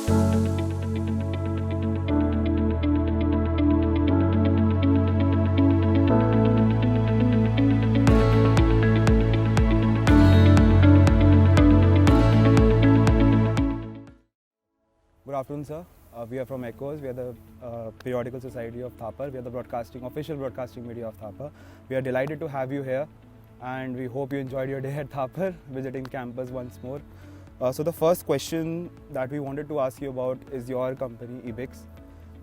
Good afternoon, sir. We are from Echoes. We are the periodical society of Thapar. We are the official broadcasting media of Thapar. We are delighted to have you here, and we hope you enjoyed your day at Thapar, visiting campus once more. So the first question that we wanted to ask you about is your company, Ebix.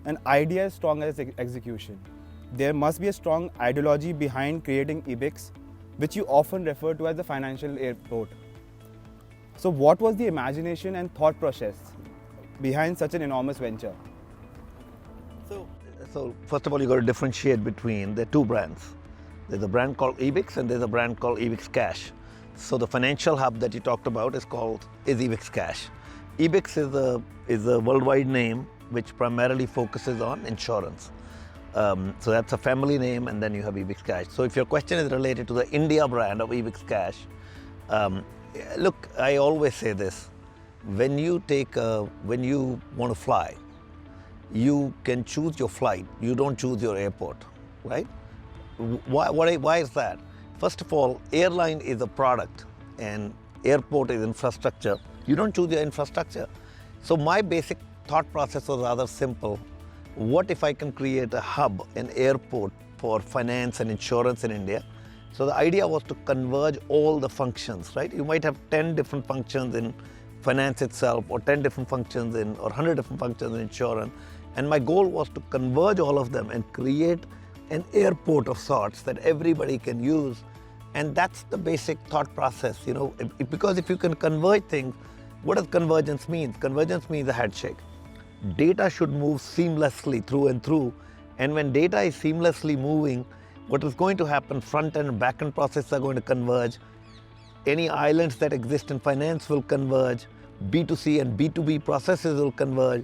An idea is strong as execution. There must be a strong ideology behind creating Ebix, which you often refer to as the financial airport. So what was the imagination and thought process behind such an enormous venture? So first of all, you got to differentiate between the two brands. There's a brand called Ebix and there's a brand called Ebix Cash. So the financial hub that you talked about is Ebix Cash. Ebix is a worldwide name which primarily focuses on insurance. So that's a family name, and then you have Ebix Cash. So if your question is related to the India brand of Ebix Cash, look, I always say this. When you want to fly, you can choose your flight. You don't choose your airport, right? Why is that? First of all, airline is a product and airport is infrastructure. You don't choose your infrastructure. So my basic thought process was rather simple. What if I can create a hub, an airport for finance and insurance in India? So the idea was to converge all the functions, right? You might have 10 different functions in finance itself, or 10 different functions or 100 different functions in insurance. And my goal was to converge all of them and create an airport of sorts that everybody can use. And that's the basic thought process, because if you can converge things, what does convergence mean? Convergence means a handshake. Data should move seamlessly through and through. And when data is seamlessly moving, what is going to happen, front-end and back-end processes are going to converge. Any islands that exist in finance will converge. B2C and B2B processes will converge.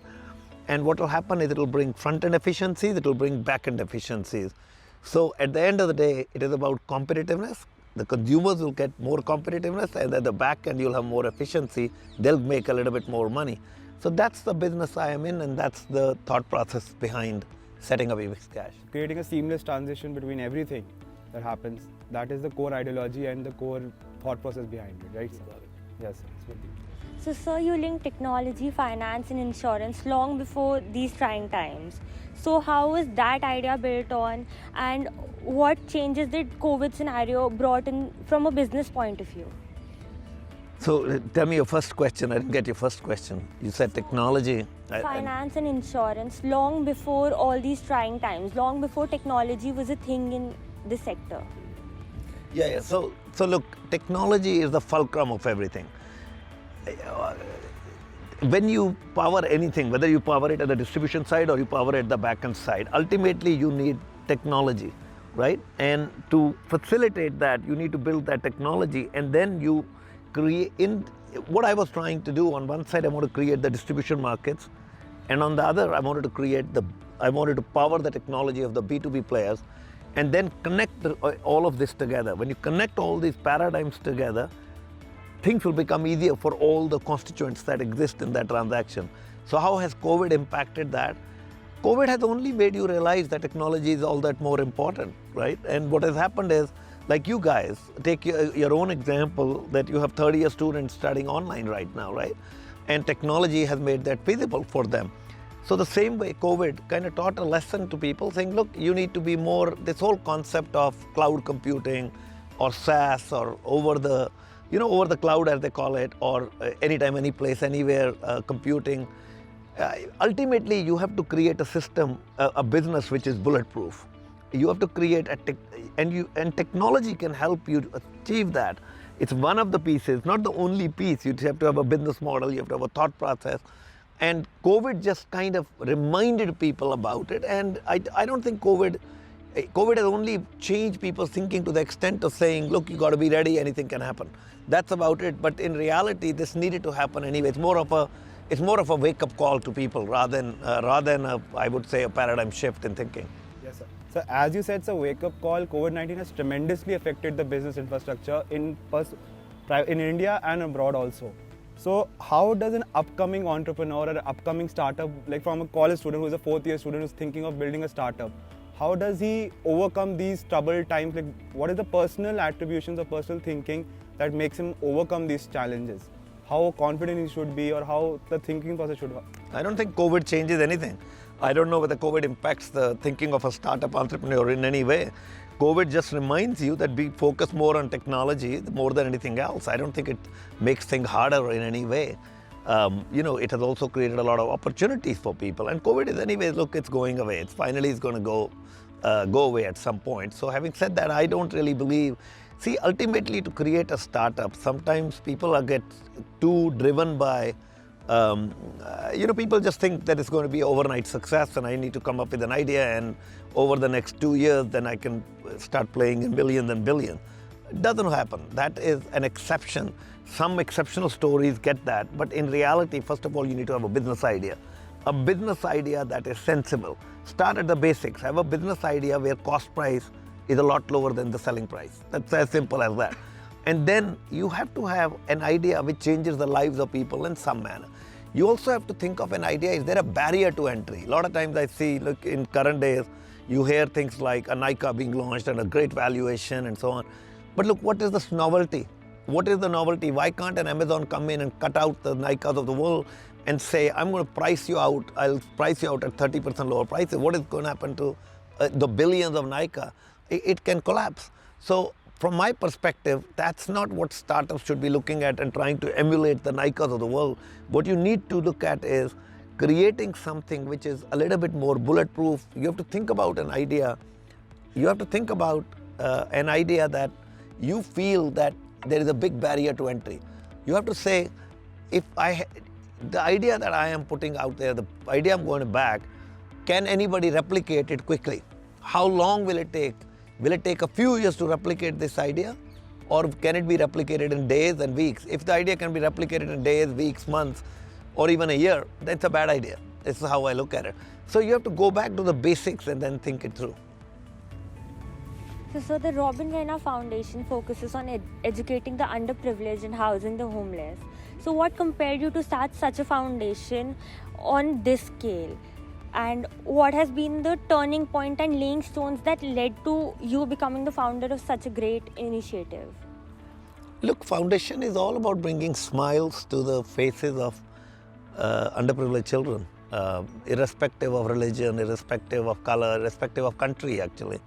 And what will happen is it will bring front-end efficiencies, it will bring back-end efficiencies. So at the end of the day, it is about competitiveness. The consumers will get more competitiveness, and at the back end, you'll have more efficiency. They'll make a little bit more money. So that's the business I am in, and that's the thought process behind setting up Ebix Cash. Creating a seamless transition between everything that happens, that is the core ideology and the core thought process behind it, right? Yes, sir. So, sir, you linked technology, finance and insurance long before these trying times. So how was that idea built on, and what changes did COVID scenario brought in from a business point of view? So tell me your first question. I didn't get your first question. You said technology. Finance and insurance long before all these trying times, long before technology was a thing in this sector. Yeah. So look, technology is the fulcrum of everything. When you power anything, whether you power it at the distribution side or you power it at the back-end side, ultimately you need technology, right? And to facilitate that, you need to build that technology, and then you create. What I was trying to do, on one side, I want to create the distribution markets, and on the other, I wanted to power the technology of the B2B players, and then connect all of this together. When you connect all these paradigms together, things will become easier for all the constituents that exist in that transaction. So how has COVID impacted that? COVID has only made you realize that technology is all that more important, right? And what has happened is, like you guys, take your own example, that you have 30-year students studying online right now, right? And technology has made that feasible for them. So the same way, COVID kind of taught a lesson to people, saying, look, you need to be more, this whole concept of cloud computing or SaaS or over the cloud, as they call it, or anytime, any place, anywhere computing. Ultimately, you have to create a system, a business which is bulletproof. You have to create and technology can help you achieve that. It's one of the pieces, not the only piece. You have to have a business model, you have to have a thought process. And COVID just kind of reminded people about it. And I don't think COVID has only changed people's thinking to the extent of saying, look, you got to be ready, anything can happen. That's about it. But in reality, this needed to happen anyway. It's more of a wake-up call to people rather than I would say, a paradigm shift in thinking. Yes, sir. So as you said, it's a wake-up call. COVID-19 has tremendously affected the business infrastructure in India and abroad also. So how does an upcoming entrepreneur or an upcoming startup, like from a college student who's a fourth year student who's thinking of building a startup, how does he overcome these troubled times? Like, what is the personal attributions or personal thinking that makes him overcome these challenges? How confident he should be, or how the thinking process should work? I don't think COVID changes anything. I don't know whether COVID impacts the thinking of a startup entrepreneur in any way. COVID just reminds you that we focus more on technology more than anything else. I don't think it makes things harder in any way. It has also created a lot of opportunities for people. And COVID is anyways, look, it's going away. It's going to go away at some point. So having said that, I don't really believe. See, ultimately, to create a startup, sometimes people get too driven by, people just think that it's going to be overnight success and I need to come up with an idea and over the next 2 years, then I can start playing in millions and billions. It doesn't happen. That is an exception. Some exceptional stories get that, but in reality, first of all, you need to have a business idea. A business idea that is sensible. Start at the basics. Have a business idea where cost price is a lot lower than the selling price. That's as simple as that. And then you have to have an idea which changes the lives of people in some manner. You also have to think of an idea, is there a barrier to entry? A lot of times I see, look, in current days, you hear things like a Nike being launched at a great valuation and so on. But look, what is this novelty? What is the novelty? Why can't an Amazon come in and cut out the Nikes of the world and say, I'm going to price you out, I'll price you out at 30% lower prices. What is going to happen to the billions of Nike? It can collapse. So from my perspective, that's not what startups should be looking at and trying to emulate the Nikes of the world. What you need to look at is creating something which is a little bit more bulletproof. You have to think about an idea. You have to think about an idea that you feel that there is a big barrier to entry. You have to say, the idea that I am putting out there, the idea I'm going to back, can anybody replicate it quickly? How long will it take? Will it take a few years to replicate this idea? Or can it be replicated in days and weeks? If the idea can be replicated in days, weeks, months, or even a year, that's a bad idea. This is how I look at it. So you have to go back to the basics and then think it through. So the Robin Raina Foundation focuses on educating the underprivileged and housing the homeless. So what compelled you to start such a foundation on this scale? And what has been the turning point and laying stones that led to you becoming the founder of such a great initiative? Look, foundation is all about bringing smiles to the faces of underprivileged children, irrespective of religion, irrespective of color, irrespective of country actually.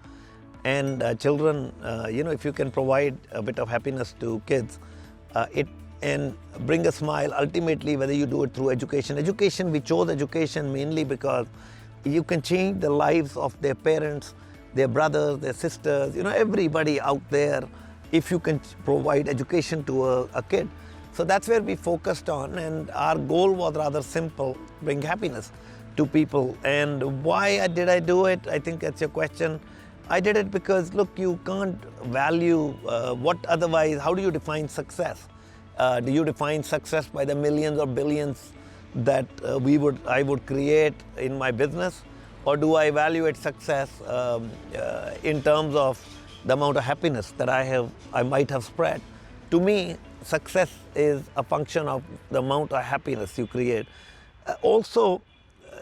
And children, if you can provide a bit of happiness to kids, and bring a smile, ultimately whether you do it through education. We chose education mainly because you can change the lives of their parents, their brothers, their sisters, everybody out there if you can provide education to a kid. So that's where we focused on, and our goal was rather simple, bring happiness to people. And why did I do it? I think that's your question. I did it because, look, you can't value how do you define success? Do you define success by the millions or billions that I would create in my business? Or do I evaluate success in terms of the amount of happiness that I might have spread? To me, success is a function of the amount of happiness you create.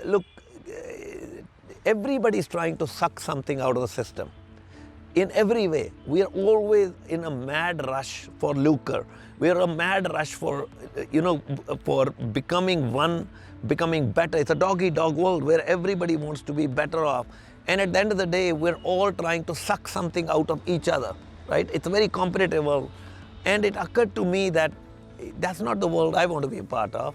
Look, everybody is trying to suck something out of the system. In every way, we are always in a mad rush for lucre. We are a mad rush for becoming better. It's a dog-eat-dog world where everybody wants to be better off. And at the end of the day, we're all trying to suck something out of each other, right? It's a very competitive world. And it occurred to me that that's not the world I want to be a part of.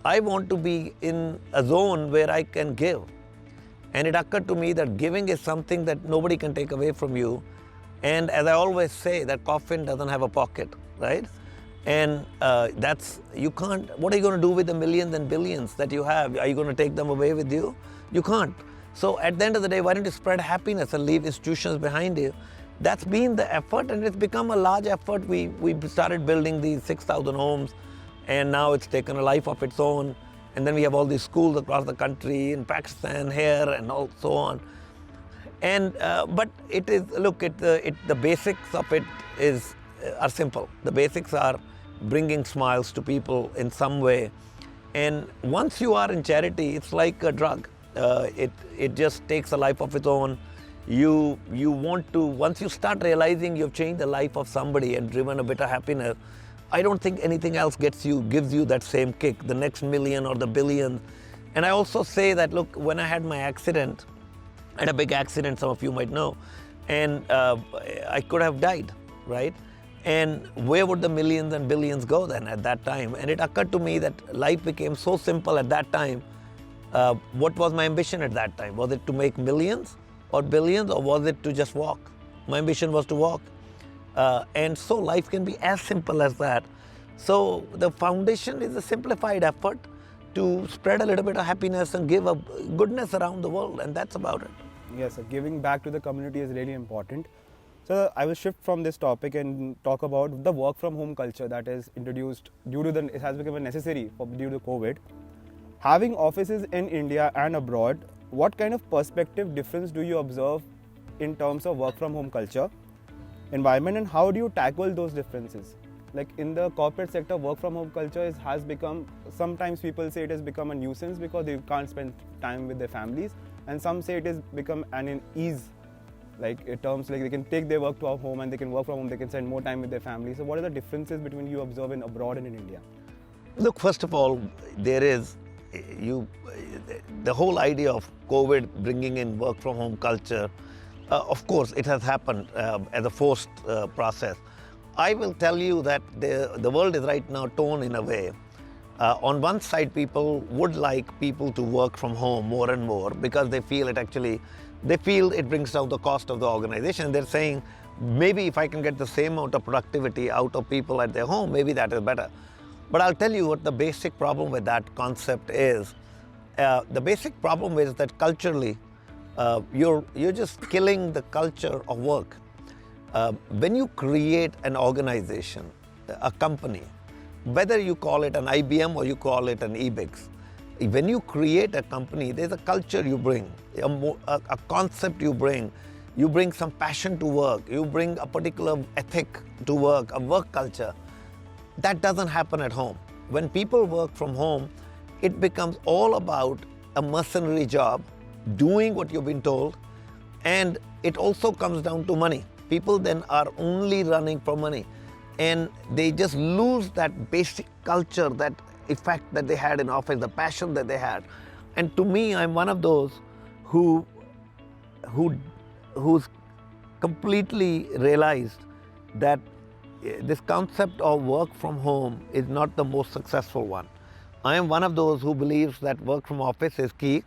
I want to be in a zone where I can give. And it occurred to me that giving is something that nobody can take away from you. And as I always say, that coffin doesn't have a pocket, right? And you can't, what are you going to do with the millions and billions that you have? Are you going to take them away with you? You can't. So at the end of the day, why don't you spread happiness and leave institutions behind you? That's been the effort, and it's become a large effort. We started building these 6,000 homes, and now it's taken a life of its own. And then we have all these schools across the country, in Pakistan, here, and so on. And but it is, look, the basics of it are simple. The basics are bringing smiles to people in some way. And once you are in charity, it's like a drug. It just takes a life of its own. You want to, once you start realizing you've changed the life of somebody and driven a bit of happiness, I don't think anything else gives you that same kick, the next million or the billion. And I also say that, look, when I had my accident, I had a big accident, some of you might know, and I could have died, right? And where would the millions and billions go then at that time? And it occurred to me that life became so simple at that time. What was my ambition at that time? Was it to make millions or billions, or was it to just walk? My ambition was to walk. And so life can be as simple as that. So the foundation is a simplified effort to spread a little bit of happiness and give a goodness around the world, and that's about it. Yes, sir. Giving back to the community is really important. So I will shift from this topic and talk about the work from home culture that is introduced it has become necessary due to COVID. Having offices in India and abroad, what kind of perspective difference do you observe in terms of work from home culture, environment, and how do you tackle those differences? Like in the corporate sector, work from home culture has become, sometimes people say it has become a nuisance because they can't spend time with their families, and some say it has become an ease, like in terms like they can take their work to our home and they can work from home, they can spend more time with their family. So what are the differences between you observe in abroad and in India? Look, first of all, there is the whole idea of COVID bringing in work from home culture. Of course, it has happened as a forced process. I will tell you that the world is right now torn in a way. On one side, people would like people to work from home more and more because they feel it brings down the cost of the organization. They're saying, maybe if I can get the same amount of productivity out of people at their home, maybe that is better. But I'll tell you what the basic problem with that concept is. The basic problem is that culturally, you're just killing the culture of work. When you create an organization, a company, whether you call it an IBM or you call it an EBIX, when you create a company, there's a culture you bring, a concept you bring some passion to work, you bring a particular ethic to work, a work culture. That doesn't happen at home. When people work from home, it becomes all about a mercenary job, doing what you've been told, and it also comes down to money. People then are only running for money, and they just lose that basic culture, that effect that they had in office, the passion that they had. And to me, I'm one of those who's completely realized that this concept of work from home is not the most successful one. I am one of those who believes that work from office is key.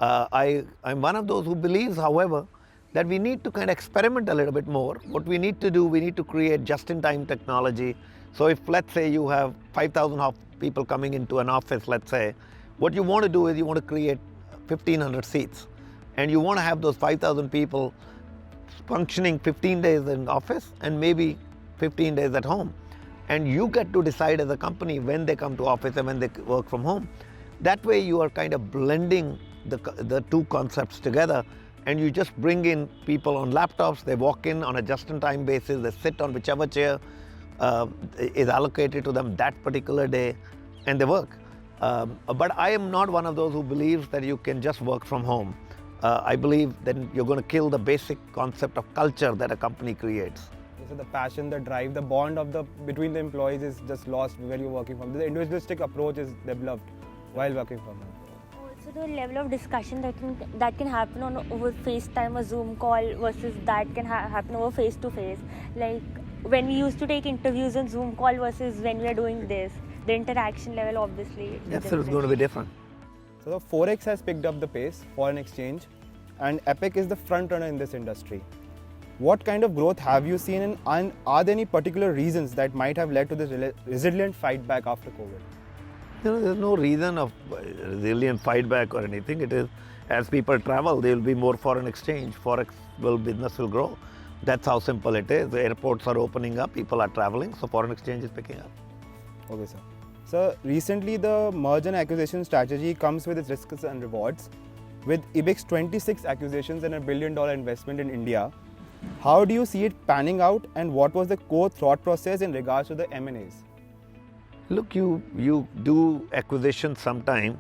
I'm one of those who believes, however, that we need to kind of experiment a little bit more. What we need to do, we need to create just-in-time technology. So if, let's say, you have 5,000 people coming into an office, let's say, what you want to do is you want to create 1,500 seats. And you want to have those 5,000 people functioning 15 days in office and maybe 15 days at home. And you get to decide as a company when they come to office and when they work from home. That way you are kind of blending the two concepts together, and you just bring in people on laptops, they walk in on a just-in-time basis, they sit on whichever chair is allocated to them that particular day, and they work. But I am not one of those who believes that you can just work from home. I believe that you're going to kill the basic concept of culture that a company creates. So the passion, the drive, the bond between the employees is just lost when you're working from home. The individualistic approach is developed while working from home. Also, the level of discussion that can happen over FaceTime or Zoom call versus that can happen over face-to-face. Like when we used to take interviews on Zoom call versus when we are doing this, the interaction level obviously. Yes, sir, it's going to be different. So the Forex has picked up the pace, foreign exchange, and Epic is the front runner in this industry. What kind of growth have you seen, and are there any particular reasons that might have led to this resilient fight back after COVID? There's no reason of resilient fight back or anything. It is, as people travel, there will be more foreign exchange. Forex business will grow. That's how simple it is. The airports are opening up, people are traveling, so foreign exchange is picking up. Okay, sir. So recently the merger and acquisition strategy comes with its risks and rewards. With IBIX 26 acquisitions and $1 billion investment in India, how do you see it panning out, and what was the core thought process in regards to the M&As? Look, you do acquisition sometime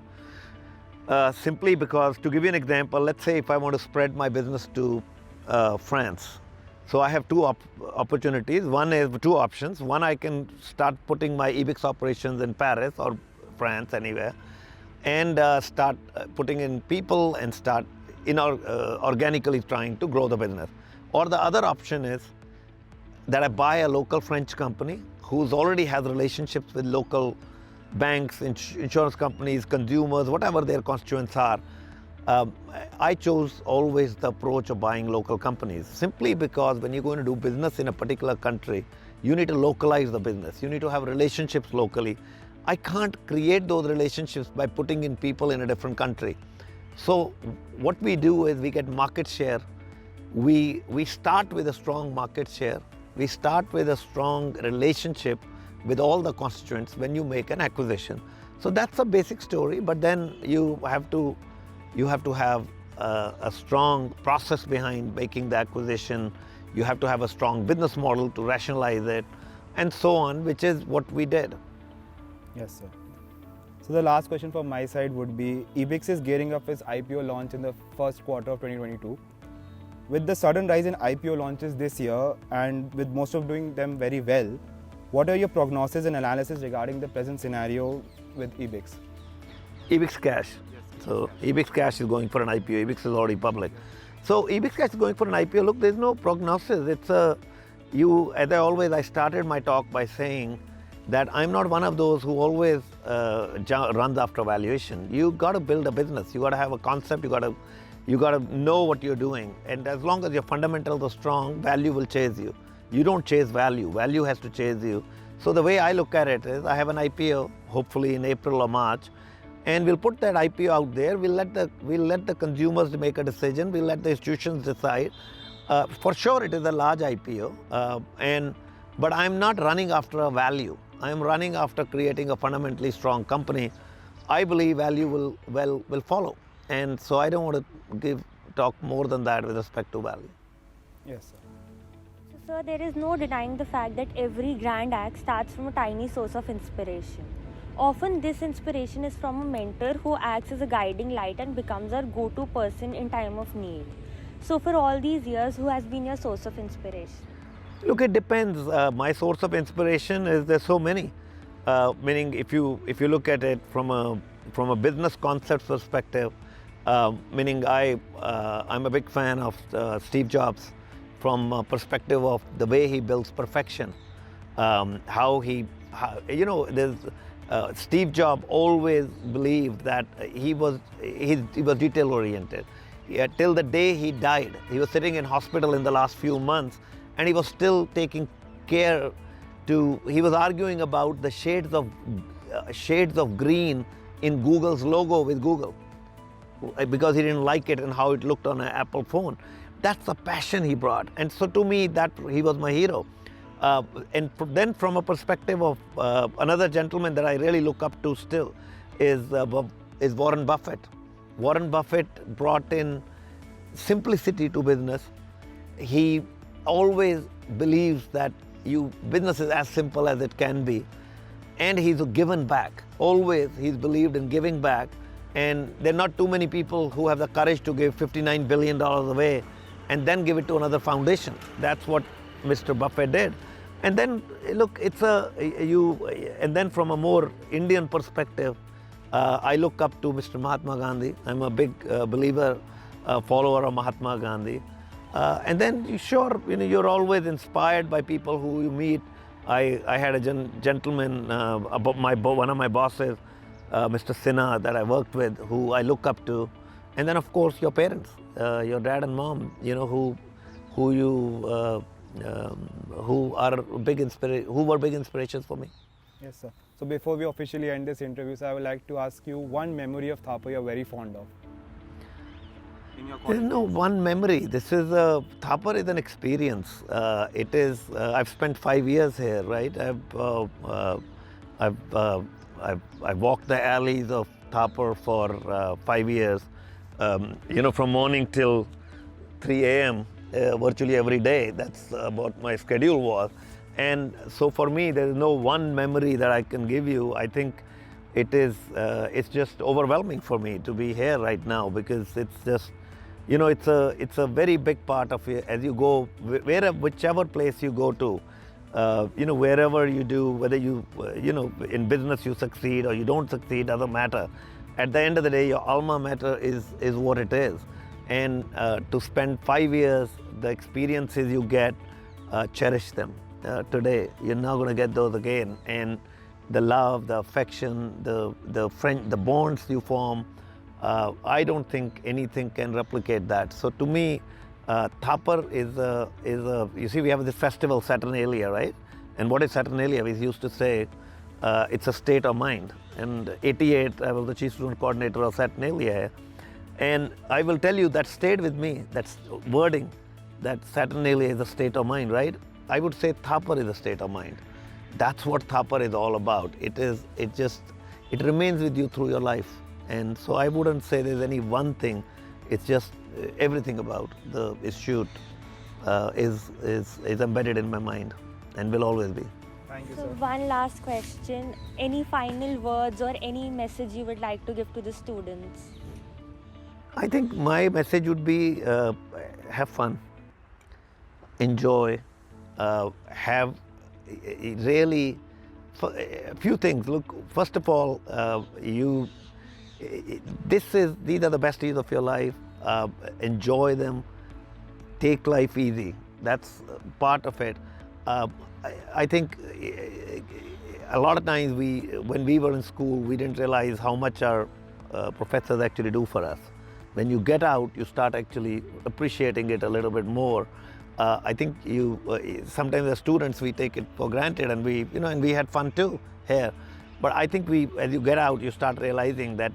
simply because, to give you an example, let's say if I want to spread my business to France. So I have two opportunities. One is two options. One, I can start putting my Ebix operations in Paris or France, anywhere, and start putting in people and start organically trying to grow the business. Or the other option is that I buy a local French company who's already has relationships with local banks, insurance companies, consumers, whatever their constituents are. I chose always the approach of buying local companies, simply because when you're going to do business in a particular country, you need to localize the business. You need to have relationships locally. I can't create those relationships by putting in people in a different country. So what we do is we get market share. We start with a strong market share. We start with a strong relationship with all the constituents when you make an acquisition. So that's a basic story, but then you have to have a strong process behind making the acquisition. You have to have a strong business model to rationalize it, and so on, which is what we did. Yes, sir. So the last question from my side would be, Ebix is gearing up its IPO launch in the first quarter of 2022. With the sudden rise in IPO launches this year, and with most of doing them very well, what are your prognosis and analysis regarding the present scenario with Ebix? Ebix Cash. So Ebix Cash is going for an IPO. Ebix is already public. So Ebix Cash is going for an IPO. Look, there's no prognosis. I started my talk by saying that I'm not one of those who always runs after valuation. You got to build a business. You got to have a concept. You got to know what you're doing. And as long as your fundamentals are strong, value will chase you. You don't chase value. Value has to chase you. So the way I look at it is, I have an IPO, hopefully in April or March, and we'll put that IPO out there. We'll let the consumers make a decision. We'll let the institutions decide. For sure, it is a large IPO, but I'm not running after a value. I'm running after creating a fundamentally strong company. I believe value will follow, and so I don't want to talk more than that with respect to value. Yes, sir. So, sir, there is no denying the fact that every grand act starts from a tiny source of inspiration. Often this inspiration is from a mentor who acts as a guiding light and becomes our go-to person in time of need. So for all these years, who has been your source of inspiration? Look, it depends. My source of inspiration is, there's so many. Meaning, if you look at it from a business concept perspective, meaning I'm a big fan of Steve Jobs from a perspective of the way he builds perfection. Steve Jobs always believed that he was detail oriented. Till the day he died, he was sitting in hospital in the last few months, and he was still taking care he was arguing about the shades of green in Google's logo with Google, because he didn't like it and how it looked on an Apple phone. That's the passion he brought, and so to me, that he was my hero. Then from a perspective of another gentleman that I really look up to still is Warren Buffett. Warren Buffett brought in simplicity to business. He always believes that business is as simple as it can be, and he's given back. Always he's believed in giving back, and there are not too many people who have the courage to give $59 billion away and then give it to another foundation. That's what Mr. Buffett did. And then look, and then from a more Indian perspective, I look up to Mr. Mahatma Gandhi. I'm a big believer, follower of Mahatma Gandhi. And then you're always inspired by people who you meet. I had a gentleman, one of my bosses, Mr. Sinha, that I worked with, who I look up to. And then of course your parents, your dad and mom, who were big inspirations for me. Yes, sir. So before we officially end this interview, sir, I would like to ask you one memory of Thapar you're very fond of. There's no one memory. Thapar is an experience. I've spent 5 years here, right? I've walked the alleys of Thapar for 5 years. From morning till 3 a.m. Virtually every day. That's what my schedule was. And so for me, there is no one memory that I can give you. I think it's just overwhelming for me to be here right now, because it's just, it's a very big part of it as you go, whichever place you go to, wherever you do, whether you, in business you succeed or you don't succeed, doesn't matter. At the end of the day, your alma mater is what it is. And to spend 5 years, the experiences you get, cherish them. Today, you're not going to get those again. And the love, the affection, the bonds you form, I don't think anything can replicate that. So to me, Thapar is a, you see, we have this festival, Saturnalia, right? And what is Saturnalia? We used to say it's a state of mind. And 88, I was the chief student coordinator of Saturnalia. And I will tell you, that stayed with me, that's wording, that Saturnalia is a state of mind, right? I would say Thapar is a state of mind. That's what Thapar is all about. It remains with you through your life. And so I wouldn't say there's any one thing. It's just everything about the shoot is embedded in my mind and will always be. Thank you, So sir. one last question. Any final words or any message you would like to give to the students? I think my message would be have fun, enjoy, have really a few things. Look, first of all, these are the best years of your life. Enjoy them, take life easy. That's part of it. I think a lot of times when we were in school, we didn't realize how much our professors actually do for us. When you get out, you start actually appreciating it a little bit more. I think sometimes as students we take it for granted, and we had fun too here. But I think as you get out, you start realizing that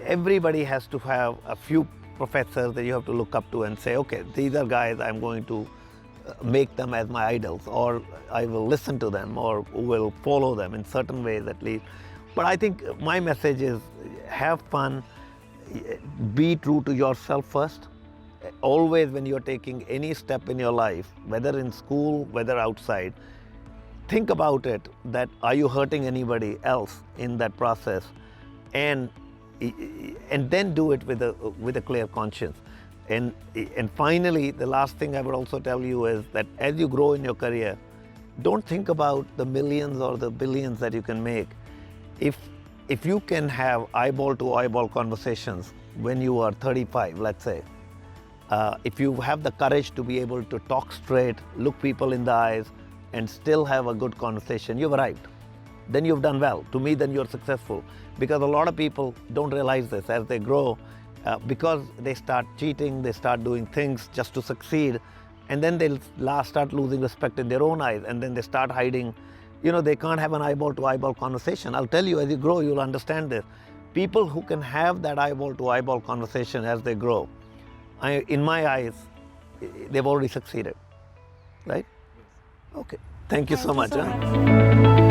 everybody has to have a few professors that you have to look up to and say, okay, these are guys I'm going to make them as my idols, or I will listen to them, or will follow them in certain ways at least. But I think my message is have fun, be true to yourself first. Always when you're taking any step in your life, whether in school, whether outside, think about it, that are you hurting anybody else in that process? And then do it with a clear conscience. And finally, the last thing I would also tell you is that as you grow in your career, don't think about the millions or the billions that you can make. If you can have eyeball to eyeball conversations when you are 35, let's say, if you have the courage to be able to talk straight, look people in the eyes, and still have a good conversation, you've arrived. Then you've done well. To me, then you're successful. Because a lot of people don't realize this as they grow, because they start cheating, they start doing things just to succeed, and then they'll start losing respect in their own eyes, and then they start hiding. They can't have an eyeball to eyeball conversation. I'll tell you, as you grow, you'll understand this. People who can have that eyeball to eyeball conversation as they grow, in my eyes, they've already succeeded, right? Okay. Thank you so much. Thank you so much.